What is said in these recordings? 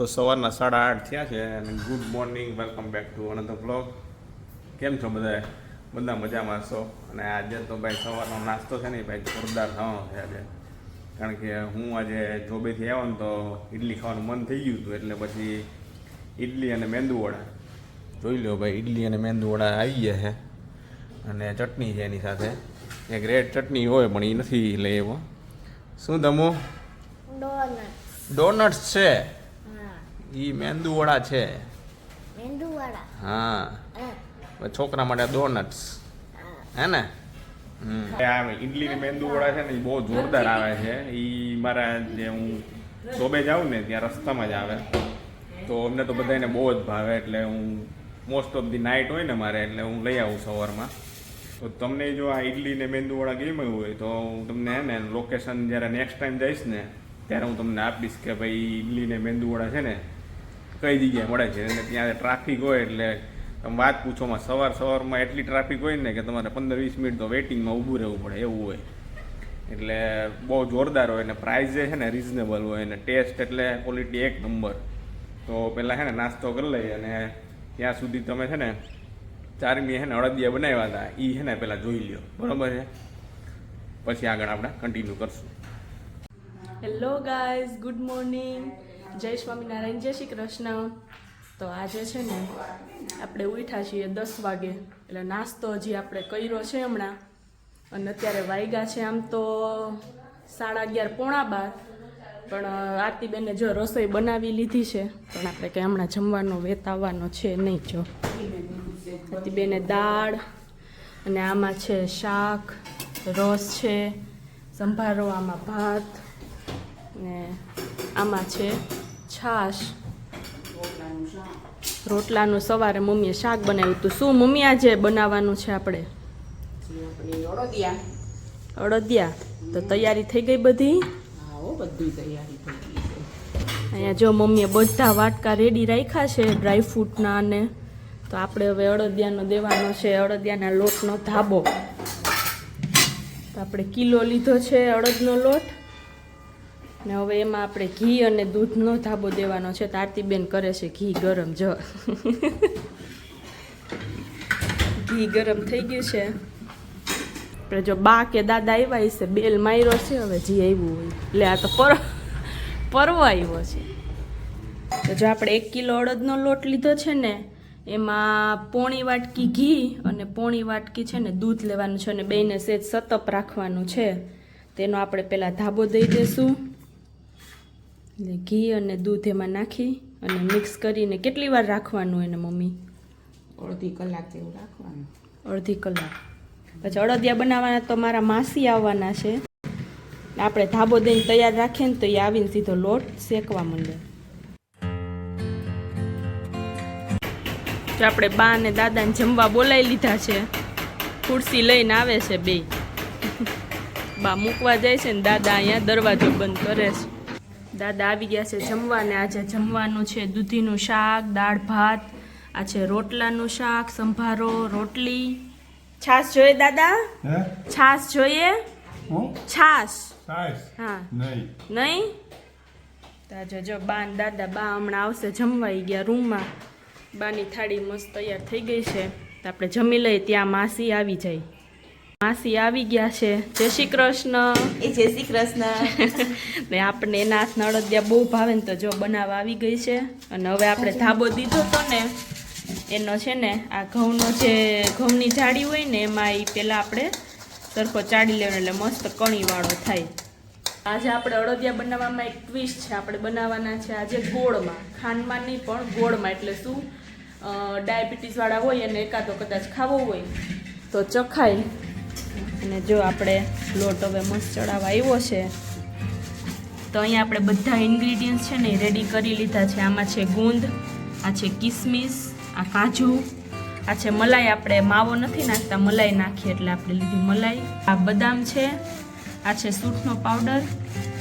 તો સવારના 8:30 થયા છે અને good morning, welcome back to another blog. કેમ છો બધા? બધા મજામાં છો? અને આજે તો ભાઈ સવારનો નાસ્તો છે ને ભાઈ જોરદાર થવાનો છે આજે, કારણ કે હું આજે જોબેથી આવ્યો ને તો ઇડલી ખાવાનું મન થઈ ગયું હતું, એટલે પછી ઇડલી અને મેંદુવડા જોઈ લો ભાઈ. ઇડલી અને મેંદુવડા આવી ગયા છે અને ચટણી છે એની સાથે. એક રેડ ચટણી હોય પણ એ નથી લઈ આવ્યો. શું તમો? ડોનટ્સ છે, ઈ મેંદુવડા છે. હા, છોકરા માટે ડોનટ્સ હે ને. ઇડલી ને મેંદુવડા છે ને એ બહુ જોરદાર આવે છે. એ મારા જે હું જોબે જાઉં ને ત્યાં રસ્તામાં જ આવે, તો અમને તો બધાને બહુ જ ભાવે. એટલે હું મોસ્ટ ઓફ ધી નાઇટ હોય ને મારે, એટલે હું લઈ આવું સવારમાં. તો તમને જો આ ઇડલી ને મેંદુવડા ગમ્યું હોય તો હું તમને હે ને લોકેશન જ્યારે નેક્સ્ટ ટાઈમ જઈશ ને ત્યારે હું તમને આપીશ કે ભાઈ ઇડલી ને મેંદુવડા છે ને કઈ જગ્યાએ મળે છે. અને ત્યાં ટ્રાફિક હોય એટલે તમે વાત પૂછોમાં, સવારમાં એટલી ટ્રાફિક હોય ને કે તમારે 15-20 મિનિટ તો વેઇટિંગમાં ઊભું રહેવું પડે એવું હોય. એટલે બહુ જોરદાર હોય અને પ્રાઇસ જે છે ને રિઝનેબલ હોય અને ટેસ્ટ એટલે ક્વોલિટી એક નંબર. તો પહેલાં છે ને નાસ્તો કરી લઈએ અને ત્યાં સુધી તમે છે ને ચારમી છે ને અડદિયા બનાવ્યા હતા એ છે ને પહેલાં જોઈ લ્યો, બરાબર છે? પછી આગળ આપણે કન્ટિન્યુ કરશું. હેલો ગાઈઝ, ગુડ મોર્નિંગ, જય સ્વામિનારાયણ, જય શ્રી કૃષ્ણ. તો આજે છે ને આપણે ઉઠ્યા છીએ 10 વાગે, એટલે નાસ્તો હજી આપણે કર્યો છે હમણાં. અને અત્યારે વાગ્યા છે આમ તો 11:30 પોણા 12, પણ આરતીબેને જો રસોઈ બનાવી લીધી છે, પણ આપણે કંઈ હમણાં જમવાનો વેત આવવાનો છે નહીં. જો આરતીબેને દાળ અને આમાં છે શાક, રસ છે, સંભારો, આમાં ભાત ને આમાં છે છાશ. રોટલાનું સવારે મમ્મીએ શાક બનાવ્યું હતું. શું મમ્મી આજે બનાવવાનું છે આપણે? અડદિયા. તો તૈયારી થઈ ગઈ બધી? અહીંયા જો મમ્મીએ બધા વાટકા રેડી રાખ્યા છે ડ્રાયફ્રૂટના, અને તો આપણે હવે અડદિયાનો દેવાનો છે, અડદિયાના લોટનો ધાબો. તો આપણે કિલો લીધો છે અડદનો લોટ ને હવે એમાં આપણે ઘી અને દૂધનો ધાબો દેવાનો છે. તો આરતીબેન કરે છે ઘી ગરમ. જો ઘી ગરમ થઈ ગયું છે. આપણે જો બા કે દાદા આવ્યા છે, બેલ માર્યો છે, હવે જી આવ્યું હોય એટલે આ તો પરવો આવ્યો છે. તો જો આપણે 1 કિલો અડદનો લોટ લીધો છે ને, એમાં પોણી વાટકી ઘી અને પોણી વાટકી છે ને દૂધ લેવાનું છે, અને બેયને સેજ સતપ રાખવાનું છે. તેનો આપણે પહેલાં ધાબો દઈ દઈશું. એટલે ઘી અને દૂધ એમાં નાખી અને મિક્સ કરીને કેટલી વાર રાખવાનું એને મમ્મી? અડધી કલાક જેવું રાખવાનું. અડધી કલાક. પછી અડદિયા બનાવવાના તો મારા માસી આવવાના છે, આપણે ધાબો દઈને તૈયાર રાખીએ ને તો એ આવીને સીધો લોટ શેકવા માંડે. જો આપણે બા અને દાદાને જમવા બોલાવી લીધા છે, ખુરશી લઈને આવે છે બે. બા મૂકવા જાય છે ને દાદા અહીંયા દરવાજો બંધ કરે છે. દાદા આવી ગયા છે જમવા, ને આજે જમવાનું છે દૂધીનું શાક, દાળ ભાત, આ છે રોટલાનું શાક, સંભારો, રોટલી. છાશ જોઈએ દાદા? છાશ જોઈએ? છાશ? હા. નહીં? તો જો બા ને દાદા, બા હમણાં આવશે જમવા, ગયા રૂમમાં. બાની થાળી મસ્ત તૈયાર થઈ ગઈ છે, તો આપણે જમી લઈએ. ત્યાં માસી આવી જાય. માસી આવી ગયા છે. જય શ્રી કૃષ્ણ. જય શ્રી કૃષ્ણ. ને આપણે એના હાથના અડદિયા બહુ ભાવે ને, તો જો બનાવવા આવી ગઈ છે. અને હવે આપણે ધાબો દીધો તો ને એનો છે ને આ ઘઉંની જાળી હોય ને એમાં એ પહેલાં આપણે સરખો ચાળી લેવાનો, એટલે મસ્ત કણીવાળો થાય. આજે આપણે અડદિયા બનાવવામાં એક ટ્વિસ્ટ છે. આપણે બનાવવાના છે આજે ગોળમાં, ખાંડમાં નહીં પણ ગોળમાં. એટલે શું, ડાયાબિટીસવાળા હોય અને એકાદો કદાચ ખાવો હોય તો ચખાય. અને જો આપણે લોટ હવે મસ્ત ચડાવવા આવ્યો છે, તો અહીંયા આપણે બધા ઇન્ગ્રીડિયન્ટ્સ છે ને રેડી કરી લીધા છે. આમાં છે ગુંદ, આ છે કિસમિસ, આ કાજુ, આ છે મલાઈ. આપણે માવો નથી નાખતા, મલાઈ નાખીએ એટલે આપણે લીધી મલાઈ. આ બદામ છે, આ છે સૂંઠનો પાવડર,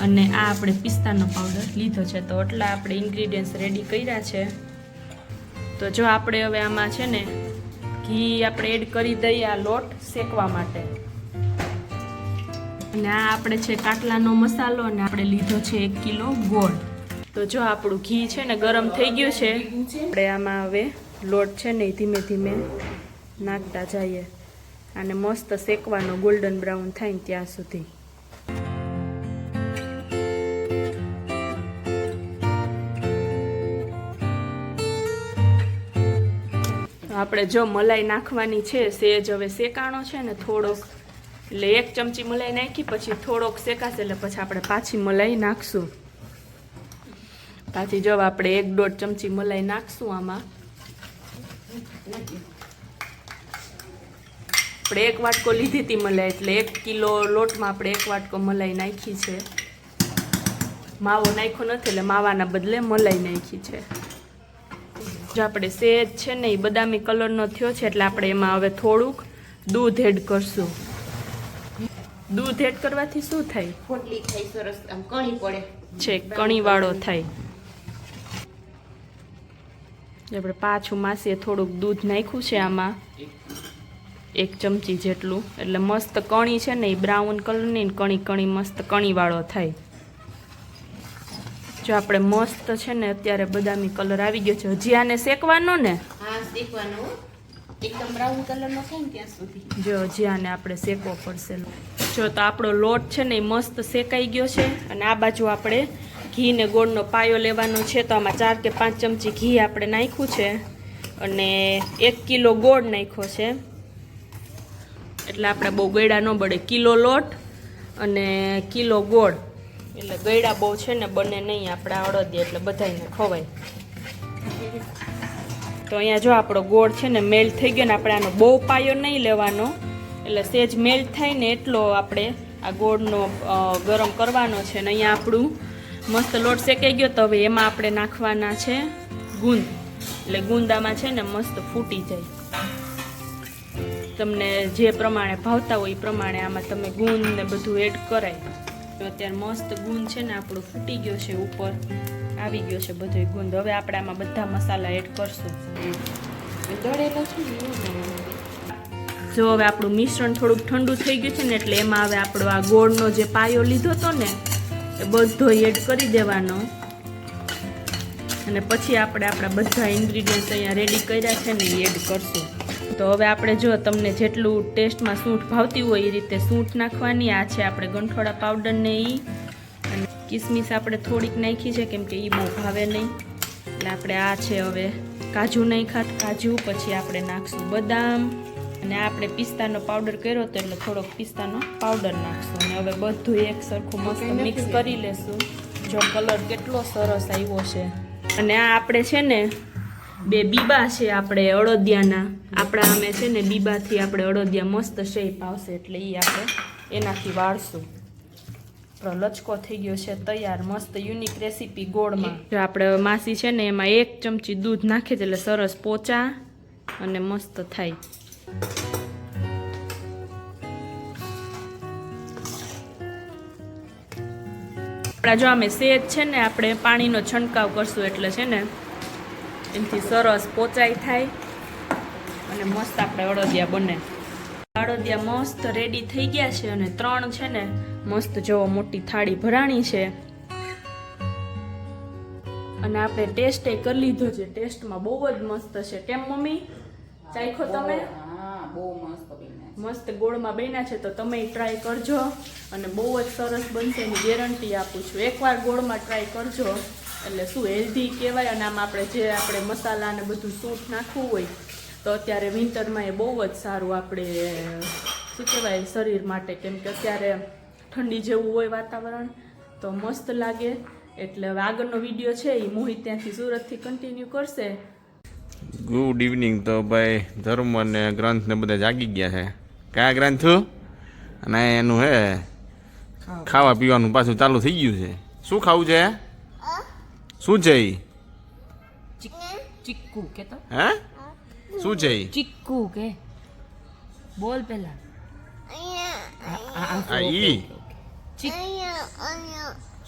અને આ આપણે પિસ્તાનો પાવડર લીધો છે. તો એટલા આપણે ઇન્ગ્રીડિયન્ટ્સ રેડી કર્યા છે. તો જો આપણે હવે આમાં છે ને ઘી આપણે એડ કરી દઈએ આ લોટ શેકવા માટે. અને આ આપણે છે કાટલાનો મસાલો, અને આપણે લીધો છે 1 કિલો ગોળ. તો જો આપણું ઘી છે ને ગરમ થઈ ગયું છે. આપણે આમાં હવે લોટ છે ને એ ધીમે ધીમે નાખતા જઈએ અને મસ્ત શેકવાનો ગોલ્ડન બ્રાઉન થાય ને ત્યાં સુધી. આપણે જો મલાઈ નાખવાની છે, સેજ હવે શેકાણો છે ને થોડોક, એટલે 1 ચમચી મલાઈ નાખી પછી થોડોક શેકાશે એટલે પછી આપણે પાછી મલાઈ નાખશું. પાછી જો આપણે 1-1.5 ચમચી મલાઈ નાખશું આમાં. આપણે 1 વાટકો લીધી હતી મલાઈ, એટલે 1 કિલો લોટમાં આપણે 1 વાટકો મલાઈ નાખી છે. માવો નાખ્યો નથી એટલે માવાના બદલે મલાઈ નાખી છે. જો આપણે સેજ છે ને એ બદામી કલરનો થયો છે એટલે આપણે એમાં હવે થોડુંક દૂધ એડ કરશું. દૂધ એડ કરવાથી શું થાય ફોટલી થાય, સરસ આમ કણી પડે છે, કણીવાળો થાય. આપણે પાછું માસીએ થોડુંક દૂધ નાખ્યું છે આમાં 1 ચમચી જેટલું, એટલે મસ્ત કણી છે ને એ બ્રાઉન કલરની કણી કણી મસ્ત કણીવાળો થાય. જો આપણે મસ્ત છે ને અત્યારે બદામી કલર આવી ગયો છે. હજી આને શેકવાનો ને? હા, શેકવાનું એકદમ બ્રાઉન કલરનો થાય ને ત્યાં સુધી. જો હજી આને આપણે શેકવો પડશે. જો તો આપણો લોટ છે ને એ મસ્ત શેકાઈ ગયો છે અને આ બાજુ આપણે ઘી ને ગોળનો પાયો લેવાનો છે. તો આમાં 4 કે 5 ચમચી ઘી આપણે નાખ્યું છે અને 1 કિલો ગોળ નાખ્યો છે, એટલે આપણે બહુ ગળ્યા ન બળે. કિલો લોટ અને કિલો ગોળ, એટલે ગળ્યા બહુ છે ને બને નહીં આપણે અડદિયા, એટલે બધાને ખવાય. તો અહીંયા જો આપણો ગોળ છે ને મેલ્ટ થઈ ગયો ને આપણે આનો બહુ પાયો નહીં લેવાનો, એટલે સેજ મેલ્ટ થાય ને એટલો આપણે આ ગોળનો ગરમ કરવાનો છે. ને અહીંયા આપણું મસ્ત લોટ શેકાઈ ગયો. તો હવે એમાં આપણે નાખવાના છે ગુંદ, એટલે ગુંદામાં છે ને મસ્ત ફૂટી જાય. તમને જે પ્રમાણે ભાવતા હોય એ પ્રમાણે આમાં તમે ગુંદ ને બધું એડ કરાય. તો અત્યારે મસ્ત ગુંદ છે ને આપણો ફૂટી ગયો છે, ઉપર આવી ગયો છે બધો ગુંદ. હવે આપણે આમાં બધા મસાલા એડ કરશું. દળેલો છે ને. જો હવે આપણું મિશ્રણ થોડુંક ઠંડુ થઈ ગયું છે ને એટલે એમાં હવે આપણો આ ગોળનો જે પાયો લીધો હતો ને એ બધો એડ કરી દેવાનો. અને પછી આપણે આપણા બધા ઇન્ગ્રીડિયન્ટ અહીંયા રેડી કર્યા છે ને એ એડ કરશું. તો હવે આપણે જો તમને જેટલું ટેસ્ટમાં સૂંઠ ભાવતી હોય એ રીતે સૂંઠ નાખવાની. આ છે આપણે ગંઠોડા પાવડર ને એ, અને કિસમિસ આપણે થોડીક નાખી છે કેમ કે એ બહુ ભાવે નહીં, એટલે આપણે આ છે હવે કાજુ નાખ્યા, કાજુ. પછી આપણે નાખશું બદામ, અને આપણે પિસ્તાનો પાવડર કર્યો હતો એટલે થોડોક પિસ્તાનો પાવડર નાખશું. અને હવે બધું એક સરખું મસ્ત મિક્સ કરી લેશું. જો કલર કેટલો સરસ આવ્યો છે. અને આ આપણે છે ને 2 બીબા છે આપણે અડદિયાના. આપણા અમે છે ને બીબાથી આપણે અડદિયા મસ્ત શેપ આવશે એટલે એ આપણે એનાથી વાળશું. લચકો થઈ ગયો છે તૈયાર, મસ્ત યુનિક રેસીપી ગોળમાં. જો આપણે માસી છે ને એમાં 1 ચમચી દૂધ નાખે એટલે સરસ પોચા અને મસ્ત થાય. આપણા જો અમે સેજ છે ને આપણે પાણીનો છંટકાવ કરશું એટલે છે ને એનાથી સરસ પોચાઈ થાય અને મસ્ત આપણે અડદિયા બને. અડદિયા મસ્ત રેડી થઈ ગયા છે અને 3 છે ને મસ્ત જોવો મોટી થાળી ભરાણી છે. અને આપણે ટેસ્ટ કરી લીધો છે. ટેસ્ટમાં બહુ જ મસ્ત છે. કેમ મમ્મી, ચાખો તમે? હા, બહુ મસ્ત બન્યા. મસ્ત ગોળમાં બન્યા છે તો તમે ટ્રાય કરજો અને બહુ જ સરસ બનશે એની ગેરંટી આપું છું. એકવાર ગોળમાં ટ્રાય કરજો એટલે શું હેલ્ધી કહેવાય. અને આમાં આપણે મસાલા ને બધું સૂટ નાખવું હોય તો અત્યારે વિન્ટરમાં એ બહુ જ સારું આપણે શું કહેવાય શરીર માટે, કેમ કે અત્યારે ઠંડી જેવું હોય વાતાવરણ તો મસ્ત લાગે. એટલે હવે આગળનો વિડીયો છે એ મોહિત ત્યાંથી સુરતથી કન્ટિન્યુ કરશે. Good evening. તો ભાઈ ધર્મ અને ગ્રંથ ને બધા જાગી ગયા છે. કયા ગ્રંથ? અને એનું હે ખાવા પીવાનું પાછું ચાલુ થઈ ગયું છે. શું ખાવું છે? શું છે ઈ? ચીક્કુ કે તો હે શું છે ઈ? ચીક્કુ કે બોલ પેલા. આ ઈ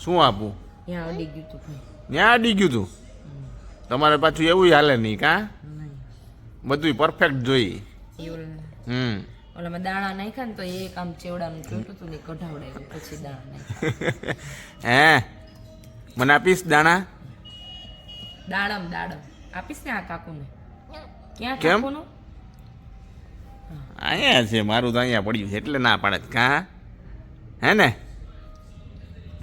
શું આપું? ત્યાં અડી ગયું તું ભાઈ. ત્યાં અડી ગયું તું? તમારે પાછું એવું હાલે નહીં કા? બધું પરફેક્ટ જોઈ. ઓલામાં દાણા નાખ્યા ને તો એક આમ ચેવડાનું ચોટું હતું ને કઢાવડાવ્યું પછી દાણા નાખ્યા. હે મને આપીશ દાણા? દાડમ આપીશ ને આ કાકુને. ક્યાં કેમ? કાકુનું? અહીંયા છે, મારું તો અહીંયા પડ્યું છે એટલે ના પાડે કાં, હે ને?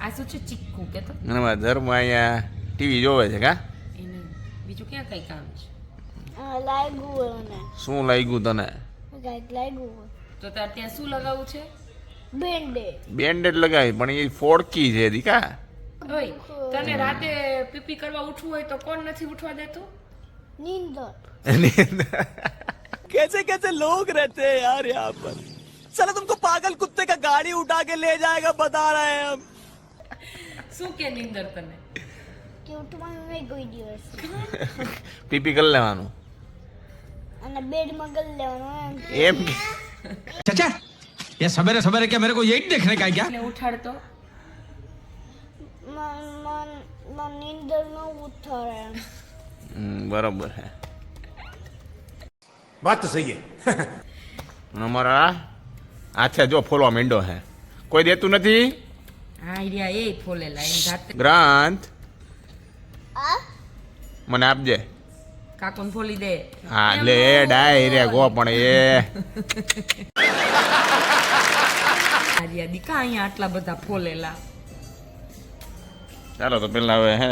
આ શું છે? ચીક્કુ કે તો અને મારા ધર્મ અહીંયા ટીવી જોવે છે કા? એને બીજું ક્યાં કઈ કામ છે? લાગ્યું મને શું લાગ્યું તને? કાંઈક લાગ્યું તો તાર ત્યાં શું લગાવવું છે? બેન્ડેડ લગાવી પણ એ ફોડકી છે દીકા. ઓય તને રાતે પીપી કરવા ઉઠવું હોય તો કોણ નથી ઉઠવા દેતું? નીંદર कैसे कैसे लोग रहते हैं यार यहाँ पर साला तुमको पागल कुत्ते का गाड़ी उठा के ले जाएगा बता रहे हैं हम શું કે નીંદર તને? કે ઉઠવાનું નહીં કોઈ દિવસ પીપી કરી લેવાનું અને બેડમાં ગળી લેવાનું એમ કે चाचा ये सवेरे सवेरे क्या मेरे को यही देखने का है क्या ને ઉઠાડતો મન નીંદર ન ઉઠાડે એમ બરોબર હે. बात तो सही है અમારા આછા જો ફોલવા માંડ્યો હે, કોઈ દેતું નથી. હા આઈડિયા એ ફોલેલા એમ જાતે ગ્રાંત મને આપજે. કાકોને ફોલી દે. હા લે એ ડાય રે ગો પણ એ આર્યા દીકા અહીંયા આટલા બધા ફોલેલા. ચાલો તો પેલા હવે હે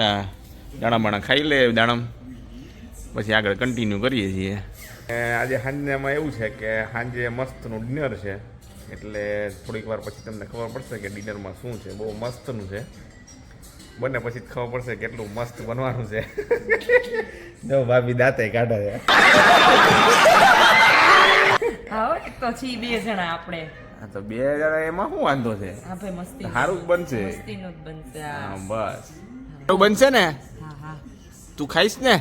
દાણા બાણા ખાઈ લે દાણમ, પછી આગળ કન્ટિન્યુ કરીએ છીએ. આજે સાંજમાં એવું છે કે સાંજે મસ્તનું ડિનર છે, એટલે થોડીક વાર પછી તમને ખબર પડશે કે ડિનરમાં શું છે. બહુ મસ્તનું છે, બને પછી જ ખબર પડશે કેટલું મસ્ત બનવાનું છે. જો ભાભી દાંતે કાઢે છે. હા એક તો છી બે જણા આપણે. હા તો 2000 એમાં શું વાંધો છે? હા ભાઈ મસ્તી સારું જ બનશે. મસ્તીનું જ બનશે. હા બસ સારું બનશે ને? હા હા તું ખાઈશ ને?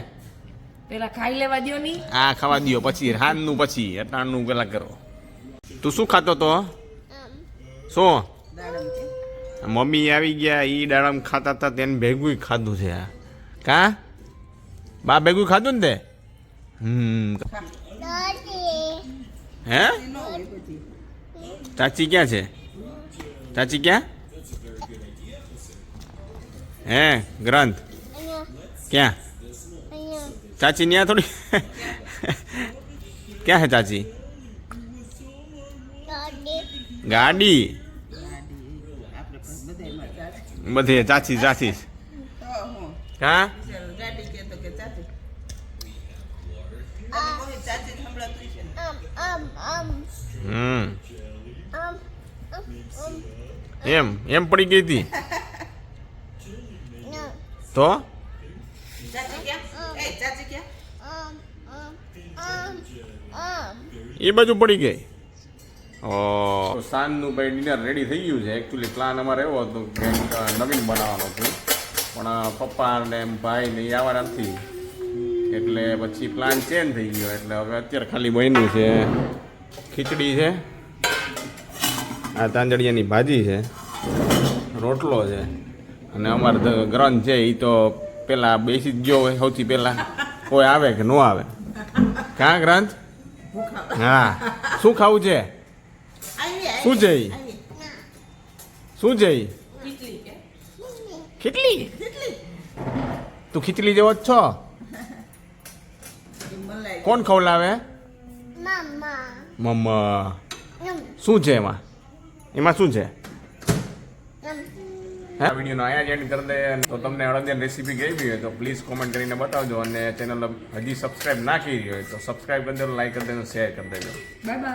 પેલા ખાઈ લેવા દ્યો ની. આ ખાવા દ્યો પછી રાતનું પછી અટાણનું પેલા કરો. તું શું ખાતો તો? શું? મમ્મી આવી ગયા, ઈ દાડમ ખાતા હતા તેને ભેગું ખાધું છે. આ કા બા ભેગું ખાધું ને તે? હે ચાચી ક્યાં છે? ચાચી ક્યાં હે? ગ્રંથ ક્યાં? ચાચી ન્યા થોડી ક્યાં હે ચાચી? ગાડી બધે ચાચી ચાચી હા એમ પડી ગઈ હતી તો એ બાજુ પડી ગઈ. સાંજનું ભાઈ ડિનર રેડી થઈ ગયું છે. એકચ્યુઅલી પ્લાન અમારે એવો હતો કે નવીન બનાવવાનો હતો, પણ પપ્પા ને ભાઈ ને એ આવવાના નથી, એટલે પછી પ્લાન ચેન્જ થઈ ગયો. એટલે હવે અત્યારે ખાલી બન્યું છે ખીચડી છે, આ તાંજળિયાની ભાજી છે, રોટલો છે, અને અમારે ગ્રંથ છે એ તો પેલા બેસી જ ગયો હોય સૌથી પહેલા, કોઈ આવે કે ન આવે. કાં ગ્રંથ? હા શું ખાવું છે? શું છે ઈ? શું છે ઈ? ખીચડી? તું ખીચડી જેવો જ છો? કોણ ખવડાવે? મમ્મા. શું છે એમાં? એમાં શું છે? આ વિડીયોનો અહીંયા જ એન્ડ કરી દે. તો તમને અડદિયાની રેસીપી ગમી હોય તો પ્લીઝ કોમેન્ટ કરીને બતાવજો, અને ચેનલ હજી સબસ્ક્રાઈબ ના કરી હોય તો સબસ્ક્રાઈબ કરી દેજો, લાઈક કરી દેજો, શેર કરી દેજો. Bye bye.